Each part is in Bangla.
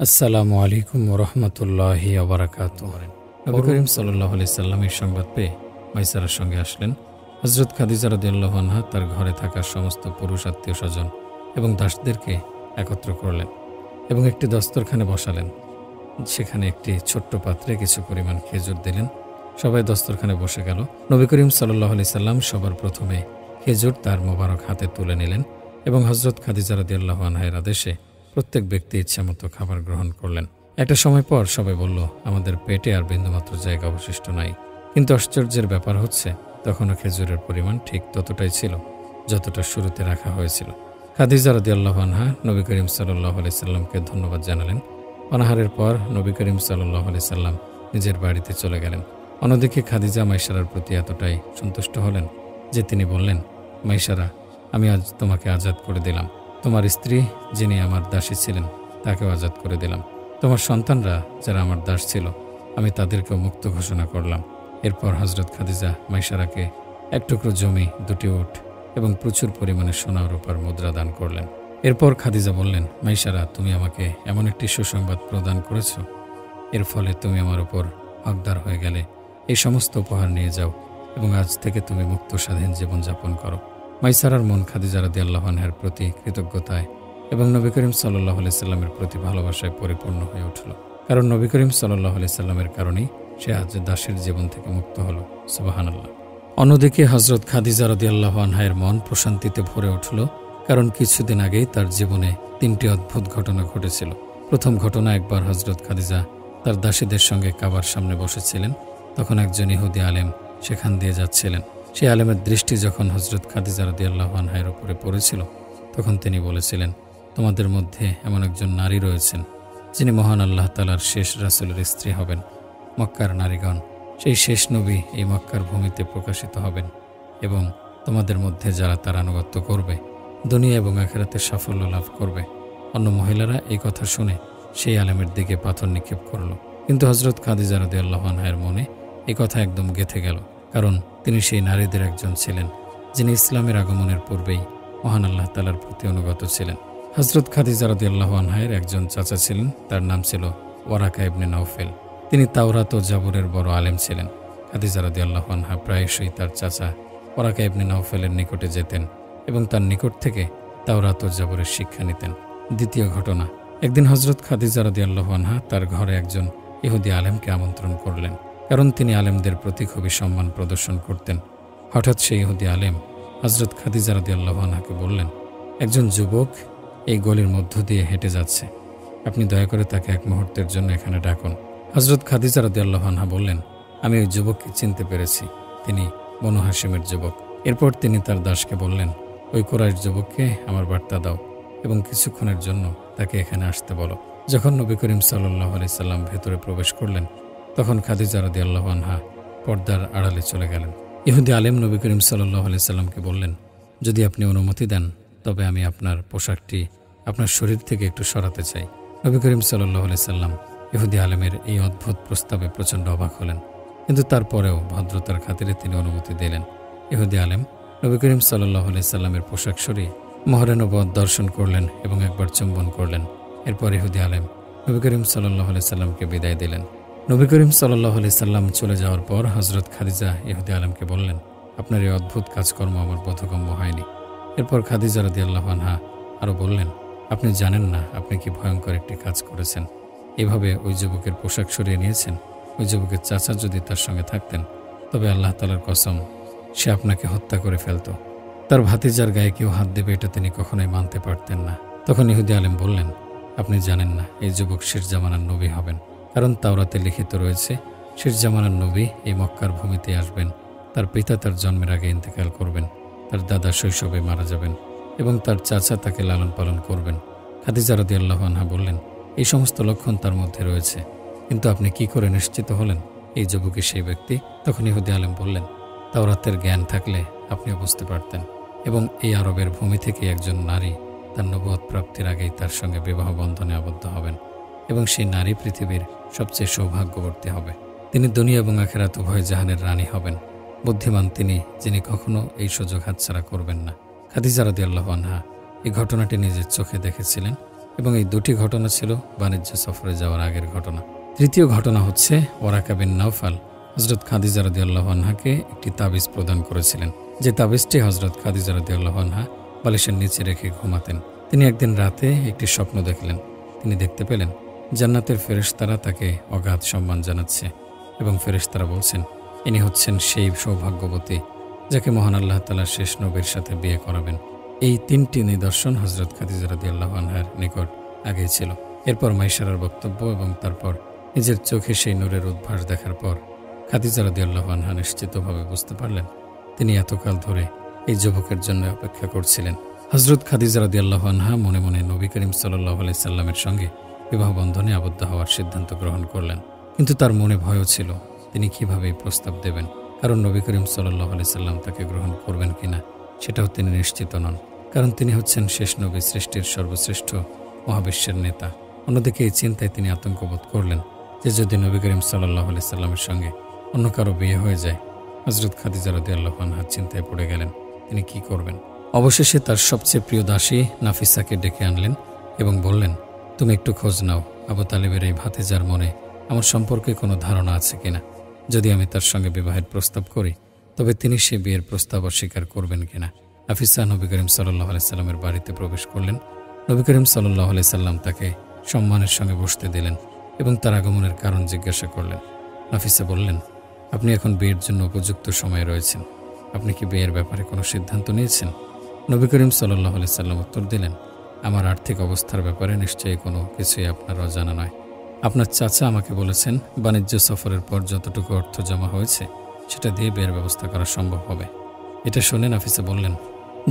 আসসালামু আলাইকুম ওরহমতুল্লাহি ওবারাকাতুহু। নবী করিম সাল্লাল্লাহু আলাইহি সাল্লাম এই সংবাদ পেয়ে মাইসারার সঙ্গে আসলেন। হযরত খাদিজা রাদিয়াল্লাহু আনহা তার ঘরে থাকা সমস্ত পুরুষ আত্মীয়স্বজন এবং দাসদেরকে একত্র করলেন এবং একটি দস্তরখানে বসালেন। সেখানে একটি ছোট্ট পাত্রে কিছু পরিমাণ খেজুর দিলেন। সবাই দস্তরখানে বসে গেল। নবী করিম সাল্লাল্লাহু আলাইহি সাল্লাম সবার প্রথমে খেজুর তার মোবারক হাতে তুলে নিলেন এবং হযরত খাদিজা রাদিয়াল্লাহু আনহার আদেশে প্রত্যেক ব্যক্তি ইচ্ছামতো খাবার গ্রহণ করলেন। একটা সময় পর সবাই বলল, আমাদের পেটে আর বিন্দুমাত্র জায়গা অবশিষ্ট নাই। কিন্তু আশ্চর্যের ব্যাপার হচ্ছে, তখনও খেজুরের পরিমাণ ঠিক ততটাই ছিল যতটা শুরুতে রাখা হয়েছিল। খাদিজা রাদিয়াল্লাহু আনহা নবী করিম সাল্লাল্লাহু আলাইহি সাল্লামকে ধন্যবাদ জানালেন। পানাহারের পর নবী করিম সাল্লাল্লাহু আলাইহি সাল্লাম নিজের বাড়িতে চলে গেলেন। অন্যদিকে খাদিজা মাইসারার প্রতি এতটাই সন্তুষ্ট হলেন যে তিনি বললেন, মাইসারা, আমি আজ তোমাকে আজাদ করে দিলাম। তোমার স্ত্রী যিনি আমার দাসী ছিলেন তাকেও আজাদ করে দিলাম। তোমার সন্তানরা যারা আমার দাস ছিল আমি তাদেরকেও মুক্ত ঘোষণা করলাম। এরপর হযরত খাদিজা মাইসারাকে এক টুকরো জমি, 2টি উট এবং প্রচুর পরিমাণে সোনা ও রূপার মুদ্রা দান করলেন। এরপর খাদিজা বললেন, মাইসারা, তুমি আমাকে এমন একটি সুসংবাদ প্রদান করেছ, এর ফলে তুমি আমার উপর হকদার হয়ে গেলে। এই সমস্ত উপহার নিয়ে যাও এবং আজ থেকে তুমি মুক্ত স্বাধীন জীবনযাপন করো। মাইসারার মন খাদিজা রাদিয়াল্লাহু আনহার প্রতি কৃতজ্ঞতায় এবং নবী করিম সাল্লাল্লাহু আলাইহি সাল্লামের প্রতি ভালোবাসায় পরিপূর্ণ হয়ে উঠল। কারণ নবী করিম সাল্লাল্লাহু আলাইহি সাল্লামের কারণেই সে আজ দাসের জীবন থেকে মুক্ত হল। সুবহানাল্লাহ। অন্যদিকে হযরত খাদিজা রাদিয়াল্লাহু আনহার মন প্রশান্তিতে ভরে উঠল, কারণ কিছুদিন আগেই তার জীবনে 3টি অদ্ভুত ঘটনা ঘটেছিল। প্রথম ঘটনা, একবার হযরত খাদিজা তার দাসীদের সঙ্গে কাবার সামনে বসেছিলেন। তখন একজন ইহুদি আলেম সেখান দিয়ে যাচ্ছিলেন। সেই আলেমের দৃষ্টি যখন হযরত খাদিজা রাদিয়াল্লাহু আনহার উপরে পড়েছিল, তখন তিনি বলেছিলেন, তোমাদের মধ্যে এমন একজন নারী রয়েছেন যিনি মহান আল্লাহ তাআলার শেষ রাসূলের স্ত্রী হবেন। মক্কার নারীগণ, সেই শেষ নবী এই মক্কার ভূমিতে প্রকাশিত হবেন এবং তোমাদের মধ্যে যারা তার আনুগত্য করবে দুনিয়া এবং আখিরাতে সাফল্য লাভ করবে। অন্য মহিলারা এই কথা শুনে সেই আলেমের দিকে পাথর নিক্ষেপ করল। কিন্তু হযরত খাদিজা রাদিয়াল্লাহু আনহার মনে এই কথা একদম গেঁথে গেল, কারণ তিনি সেই নারীদের একজন ছিলেন যিনি ইসলামের আগমনের পূর্বেই মহান আল্লাহ তাআলার প্রতি অনুগত ছিলেন। হযরত খাদিজা রাদিয়াল্লাহু আনহার একজন চাচা ছিলেন, তার নাম ছিল ওয়ারাকা ইবনে নাওফেল। তিনি তাওরাত ও জাবুরের বড় আলেম ছিলেন। খাদিজা রাদিয়াল্লাহু আনহা প্রায়শই তার চাচা ওয়ারাকা ইবনে নাওফেলের নিকটে যেতেন এবং তার নিকট থেকে তাওরাত ও জাবুরের শিক্ষা নিতেন। দ্বিতীয় ঘটনা, একদিন হযরত খাদিজা রাদিয়াল্লাহু আনহা তার ঘরে একজন ইহুদি আলেমকে আমন্ত্রণ করলেন, কারণ তিনি আলেমদের প্রতি খুবই সম্মান প্রদর্শন করতেন। হঠাৎ সেই ইহুদি আলেম হযরত খাদিজা রাদিয়াল্লাহু আনহাকে বললেন, একজন যুবক এই গলির মধ্য দিয়ে হেঁটে যাচ্ছে, আপনি দয়া করে তাকে এক মুহূর্তের জন্য এখানে ডাকুন। হযরত খাদিজা রাদিয়াল্লাহু আনহা বললেন, আমি ওই যুবককে চিনতে পেরেছি, তিনি বনু হাশিমের যুবক। এরপর তিনি তার দাসকে বললেন, ওই কুরাইশ যুবককে আমার বার্তা দাও এবং কিছুক্ষণের জন্য তাকে এখানে আসতে বলো। যখন নবী করিম সাল্লাল্লাহু আলাইহি সাল্লাম ভেতরে প্রবেশ করলেন, তখন খাদিজা রাদিয়াল্লাহু আনহা পর্দার আড়ালে চলে গেলেন। ইহুদি আলেম নবী করিম সাল্লাল্লাহু আলাইহি সাল্লামকে বললেন, যদি আপনি অনুমতি দেন তবে আমি আপনার পোশাকটি আপনার শরীর থেকে একটু সরাতে চাই। নবী করিম সাল্লাল্লাহু আলাইহি সাল্লাম ইহুদি আলেমের এই অদ্ভুত প্রস্তাবে প্রচণ্ড অবাক হলেন, কিন্তু তারপরেও ভদ্রতার খাতিরে তিনি অনুমতি দিলেন। ইহুদি আলেম নবী করিম সাল্লাল্লাহু আলাইহি সাল্লামের পোশাক সরিয়ে মোহরে নবুয়ত দর্শন করলেন এবং একবার চুম্বন করলেন। এরপর ইহুদি আলেম নবী করিম সাল্লাল্লাহু আলাইহি সাল্লামকে বিদায় দিলেন। নবী করিম সাল্লাল্লাহু আলাইহি সাল্লাম চলে যাওয়ার পর হযরত খাদিজা ইহুদি আলেমকে বললেন, আপনার এই অদ্ভুত কাজকর্ম আমার বোধগম্য হয়নি। এরপর খাদিজা রাদিয়াল্লাহু আনহা আরও বললেন, আপনি জানেন না আপনি কি ভয়ঙ্কর একটি কাজ করেছেন। এভাবে ওই যুবকের পোশাক সরিয়ে নিয়েছেন। ওই যুবকের চাচা যদি তার সঙ্গে থাকতেন তবে আল্লাহ তাআলার কসম সে আপনাকে হত্যা করে ফেলত। তার ভাতিজার গায়ে কেউ হাত দেবে এটা তিনি কখনোই মানতে পারতেন না। তখন ইহুদি আলেম বললেন, আপনি জানেন না এই যুবক শেষ জামানার নবী হবেন, কারণ তাওরাতে লিখিত রয়েছে শেষ জামানার নবী এই মক্কার ভূমিতে আসবেন। তার পিতা তার জন্মের আগে ইন্তেকাল করবেন, তার দাদা শৈশবে মারা যাবেন এবং তার চাচা তাকে লালন পালন করবেন। খাদিজা রাদিয়াল্লাহু আনহা বললেন, এই সমস্ত লক্ষণ তার মধ্যে রয়েছে, কিন্তু আপনি কি করে নিশ্চিত হলেন এই যুবকই সেই ব্যক্তি? তখন ইহুদি আলেম বললেন, তাওরাতের জ্ঞান থাকলে আপনিও বুঝতে পারতেন এবং এই আরবের ভূমি থেকে একজন নারী তার নবুয়ত প্রাপ্তির আগেই তার সঙ্গে বিবাহ বন্ধনে আবদ্ধ হবেন এবং সেই নারী পৃথিবীর সবচেয়ে সৌভাগ্যবর্তী হবে। তিনি দুনিয়া এবং আখিরাত উভয় জাহানের রানী হবেন। বুদ্ধিমান তিনি, যিনি কখনো এই সুযোগ হাতছাড়া করবেন না। খাদিজা রাদিয়াল্লাহু আনহা এই ঘটনাটি নিজের চোখে দেখেছিলেন এবং এই দুটি ঘটনা ছিল বাণিজ্য সফরে যাওয়ার আগের ঘটনা। তৃতীয় ঘটনা হচ্ছে ওয়ারাকা বিন নাওফাল হযরত খাদিজা রাদিয়াল্লাহু আনহাকে একটি তাবিজ প্রদান করেছিলেন, যে তাবিজটি হযরত খাদিজা রাদিয়াল্লাহু আনহা বালিশের নিচে রেখে ঘুমাতেন। তিনি একদিন রাতে একটি স্বপ্ন দেখলেন। তিনি দেখতে পেলেন জান্নাতের ফেরেশতারা তাকে অগাধ সম্মান জানাচ্ছে এবং ফেরেশতারা বলছেন, ইনি হচ্ছেন সেই সৌভাগ্যবতী যাকে মহান আল্লাহ তাআলা শেষ নবীর সাথে বিয়ে করাবেন। এই তিনটি নিদর্শন হযরত খাদিজা রাদিয়াল্লাহু আনহার নিকট আগেই ছিল। এরপর মাইসারার বক্তব্য এবং তারপর নিজের চোখে সেই নূরের উদ্ভাস দেখার পর খাদিজা রাদিয়াল্লাহু আনহা নিশ্চিতভাবে বুঝতে পারলেন তিনি এতকাল ধরে এই যুবকের জন্য অপেক্ষা করছিলেন। হযরত খাদিজা রাদিয়াল্লাহু আনহা মনে মনে নবী করিম সাল্লাল্লাহু আলাইহি সাল্লামের সঙ্গে বিবাহ বন্ধনে আবদ্ধ হওয়ার সিদ্ধান্ত গ্রহণ করলেন। কিন্তু তার মনে ভয়ও ছিল তিনি কিভাবে এই প্রস্তাব দেবেন, কারণ নবী করিম সাল্লাল্লাহু আলাইহি সাল্লাম তাকে গ্রহণ করবেন কিনা সেটাও তিনি নিশ্চিত নন, কারণ তিনি হচ্ছেন শেষ নবী, সৃষ্টির সর্বশ্রেষ্ঠ মহাবিশ্বের নেতা। অন্যদিকে এই চিন্তায় তিনি আতঙ্কবোধ করলেন যে যদি নবী করিম সাল্লাল্লাহু আলাইহি সাল্লামের সঙ্গে অন্য কারো বিয়ে হয়ে যায়। হযরত খাদিজা রাদিয়াল্লাহু আনহা চিন্তায় পড়ে গেলেন তিনি কি করবেন। অবশেষে তার সবচেয়ে প্রিয় দাসী নাফিসাকে ডেকে আনলেন এবং বললেন, তুমি একটু খোঁজ নাও আবু তালেবের এই ভাতিজার মনে আমার সম্পর্কে কোনো ধারণা আছে কিনা। যদি আমি তার সঙ্গে বিবাহের প্রস্তাব করি তবে তিনি সে বিয়ের প্রস্তাব অস্বীকার করবেন কিনা। নাফিসা নবী করিম সাল্লাল্লাহু আলাইহি সাল্লামের বাড়িতে প্রবেশ করলেন। নবী করিম সাল্লাল্লাহু আলাইহি সাল্লাম তাকে সম্মানের সঙ্গে বসতে দিলেন এবং তার আগমনের কারণ জিজ্ঞাসা করলেন। নাফিসা বললেন, আপনি এখন বিয়ের জন্য উপযুক্ত সময়ে রয়েছেন। আপনি কি বিয়ের ব্যাপারে কোনো সিদ্ধান্ত নিয়েছেন? নবী করিম সাল্লাল্লাহু আলাইহি সাল্লাম উত্তর দিলেন, আমার আর্থিক অবস্থার ব্যাপারে নিশ্চয়ই কোনো কিছুই আপনার অজানা নয়। আপনার চাচা আমাকে বলেছেন বাণিজ্য সফরের পর যতটুকু অর্থ জমা হয়েছে সেটা দিয়ে বিয়ের ব্যবস্থা করা সম্ভব হবে। এটা শুনে নাফিসা বললেন,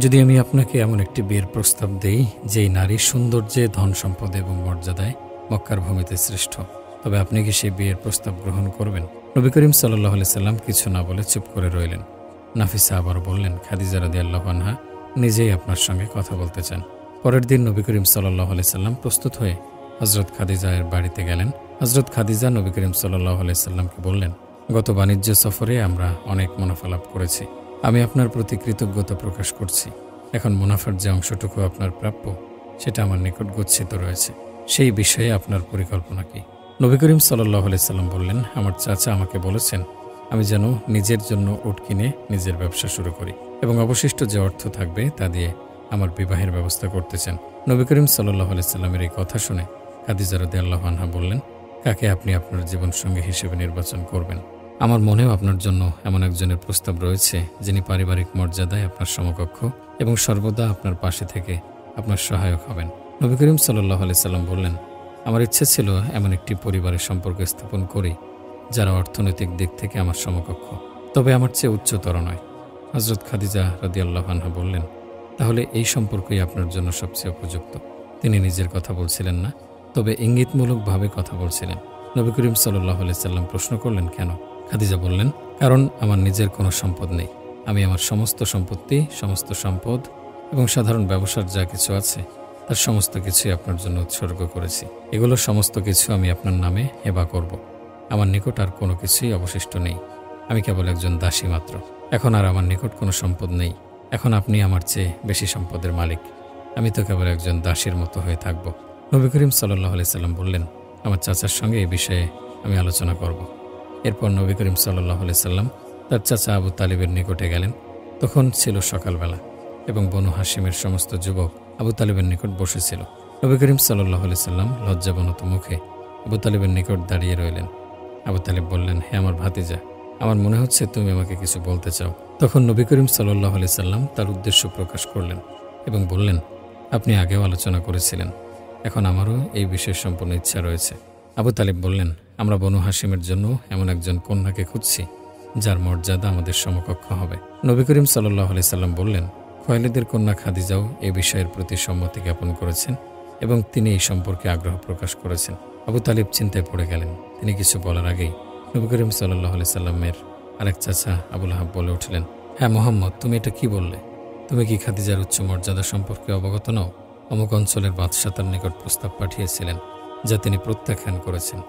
যদি আমি আপনাকে এমন একটি বিয়ের প্রস্তাব দেই যেই নারী সৌন্দর্যে, ধন সম্পদে এবং মর্যাদায় মক্কার ভূমিতে শ্রেষ্ঠ, তবে আপনি কি সেই বিয়ের প্রস্তাব গ্রহণ করবেন? নবী করিম সাল্লাল্লাহু আলাইহি সাল্লাম কিছু না বলে চুপ করে রইলেন। নাফিসা আবার বললেন, খাদিজা রাদিয়াল্লাহু আনহা নিজেই আপনার সঙ্গে কথা বলতে চান। পরের দিন নবী করিম সাল্লাল্লাহু আলাইহি সাল্লাম প্রস্তুত হয়ে হযরত খাদিজার বাড়িতে গেলেন। হযরত খাদিজা নবী করিম সাল্লাল্লাহু আলাইহি সাল্লামকে বললেন, গত বাণিজ্য সফরে আমরা অনেক মুনাফা লাভ করেছি। আমি আপনার প্রতি কৃতজ্ঞতা প্রকাশ করছি। এখন মুনাফার যে অংশটুকু আপনার প্রাপ্য সেটা আমার নিকট গচ্ছিত রয়েছে। সেই বিষয়ে আপনার পরিকল্পনা কি? নবী করিম সাল্লাল্লাহু আলাইহি সাল্লাম বললেন, আমার চাচা আমাকে বলেছেন আমি যেন নিজের জন্য উট কিনে নিজের ব্যবসা শুরু করি এবং অবশিষ্ট যে অর্থ থাকবে তা দিয়ে আমার বিবাহের ব্যবস্থা করতে চান। নবী করিম সাল্লাল্লাহু আলাইহি সাল্লামের এই কথা শুনে খাদিজা রাদিয়াল্লাহু আনহা বললেন, কাকে আপনি আপনার জীবনসঙ্গী হিসেবে নির্বাচন করবেন? আমার মনেও আপনার জন্য এমন একজনের প্রস্তাব রয়েছে যিনি পারিবারিক মর্যাদায় আপনার সমকক্ষ এবং সর্বদা আপনার পাশে থেকে আপনার সহায়ক হবেন। নবী করিম সাল্লাল্লাহু আলাইহি সাল্লাম বললেন, আমার ইচ্ছে ছিল এমন একটি পরিবারের সম্পর্ক স্থাপন করি যারা অর্থনৈতিক দিক থেকে আমার সমকক্ষ, তবে আমার চেয়ে উচ্চতর নয়। হযরত খাদিজা রাদিয়াল্লাহু আনহা বললেন, তাহলে এই সম্পর্কই আপনার জন্য সবচেয়ে উপযুক্ত। তিনি নিজের কথা বলছিলেন না, তবে ইঙ্গিতমূলকভাবে কথা বলছিলেন। নবী করিম সাল্লাল্লাহু আলাইহি সাল্লাম প্রশ্ন করলেন, কেন? খাদিজা বললেন, কারণ আমার নিজের কোনো সম্পদ নেই। আমি আমার সমস্ত সম্পত্তি, সমস্ত সম্পদ এবং সাধারণ ব্যবসার যা কিছু আছে তার সমস্ত কিছুই আপনার জন্য উৎসর্গ করেছি। এগুলো সমস্ত কিছু আমি আপনার নামে হেবা করব। আমার নিকট আর কোনো কিছুই অবশিষ্ট নেই। আমি কেবল একজন দাসী মাত্র। এখন আর আমার নিকট কোনো সম্পদ নেই। এখন আপনি আমার চেয়ে বেশি সম্পদের মালিক। আমি তো কেবল একজন দাসীর মতো হয়ে থাকব। নবী করিম সাল্লাল্লাহু আলাইহি সাল্লাম বললেন, আমার চাচার সঙ্গে এই বিষয়ে আমি আলোচনা করব। এরপর নবী করিম সাল্লাল্লাহু আলাইহি সাল্লাম তার চাচা আবু তালিবের নিকটে গেলেন। তখন ছিল সকালবেলা এবং বনু হাশিমের সমস্ত যুবক আবু তালিবের নিকট বসেছিল। নবী করিম সাল্লাল্লাহু আলাইহি সাল্লাম লজ্জাবনত মুখে আবু তালিবের নিকট দাঁড়িয়ে রইলেন। আবু তালিব বললেন, হে আমার ভাতিজা, আমার মনে হচ্ছে তুমি আমাকে কিছু বলতে চাও। তখন নবী করিম সাল্লাল্লাহু আলাইহি সাল্লাম তার উদ্দেশ্য প্রকাশ করলেন এবং বললেন, আপনি আগেও আলোচনা করেছিলেন, এখন আমারও এই বিষয়ে সম্পূর্ণ ইচ্ছা রয়েছে। আবু তালিব বললেন, আমরা বনু হাশিমের জন্য এমন একজন কন্যাকে খুঁজছি যার মর্যাদা আমাদের সমকক্ষ হবে। নবী করিম সাল্লাল্লাহু আলাইহি সাল্লাম বললেন, খুয়াইলিদের কন্যা খাদিজাও এই বিষয়ের প্রতি সম্মতি জ্ঞাপন করেছেন এবং তিনি এই সম্পর্কে আগ্রহ প্রকাশ করেছেন। আবু তালিব চিন্তায় পড়ে গেলেন। তিনি কিছু বলার আগেই নবী করিম সাল্লাল্লাহু আলাইহি সাল্লামের আরেক চাচা আবু লাহাব বলে উঠলেন, হ্যাঁ মোহাম্মদ, তুমি এটা কি বললে? তুমি কি খাদিজার উচ্চ মর্যাদা সম্পর্কে অবগত নও? অমুক অঞ্চলের বাদশা তার নিকট প্রস্তাব পাঠিয়েছিলেন যা তিনি প্রত্যাখ্যান করেছেন।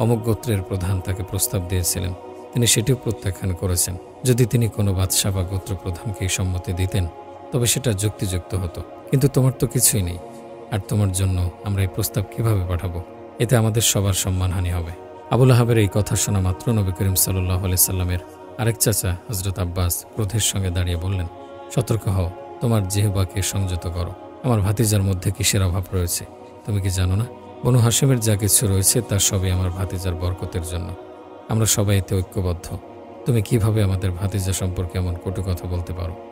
অমুক গোত্রের প্রধান তাকে প্রস্তাব দিয়েছিলেন, তিনি সেটিও প্রত্যাখ্যান করেছেন। যদি তিনি কোনো বাদশা বা গোত্র প্রধানকে সম্মতি দিতেন তবে সেটা যুক্তিযুক্ত হতো, কিন্তু তোমার তো কিছুই নেই। আর তোমার জন্য আমরা এই প্রস্তাব কিভাবে পাঠাবো? এতে আমাদের সবার সম্মানহানি হবে। আবু লাহাবের এই কথা শোনা মাত্র নবী করিম সাল্লাল্লাহু আলাইহি সাল্লামের আরেক চাচা হযরত আব্বাস ক্রোধের সঙ্গে দাঁড়িয়ে বললেন, সতর্ক হও, তোমার জিহ্বাকে সংযত করো। আমার ভাতিজার মধ্যে কিসের অভাব রয়েছে? তুমি কি জানো না? বনু হাশিমের যা কিছু রয়েছে তা সবই আমার ভাতিজার বরকতের জন্য। আমরা সবাই এতে ঐক্যবদ্ধ। তুমি কিভাবে আমাদের ভাতিজা সম্পর্কে এমন কটু কথা বলতে পারো?